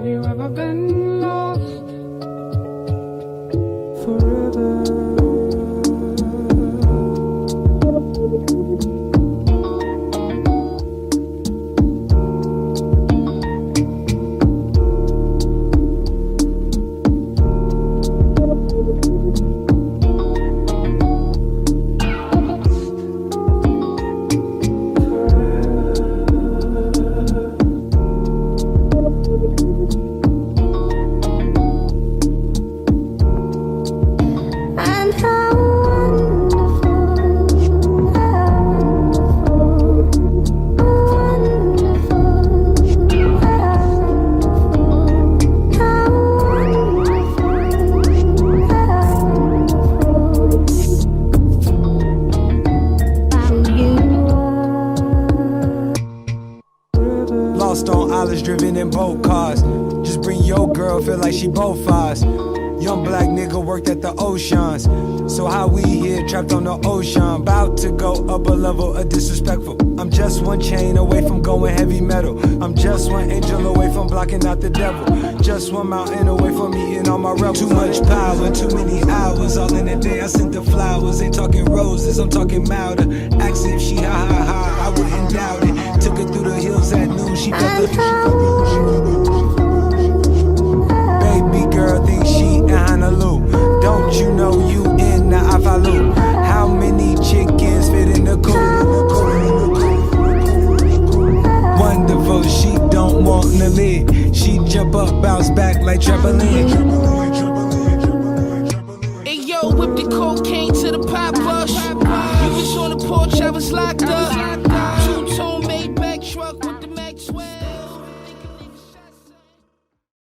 Have you ever been lost forever? Lost on islands, driven in boat cars. Just bring your girl, feel like she both ours. Young black nigga worked at the oceans. So how we here, trapped on the ocean, about to go up a level of disrespectful. I'm just one chain away from going heavy metal. I'm just one angel away from blocking out the devil. Just one mountain away from eating all my rebels. Too much power, too many hours. All in a day I sent the flowers. Ain't talking roses, I'm talking milder. Asked if she ha ha ha, I wouldn't doubt it. Took her through the hills at noon, she felt the baby girl thinks she in Honolulu. Don't you know you in the Afalu? How many chickens fit in the coop? Wonderful, she don't want to live. She jump up, bounce back like trampoline.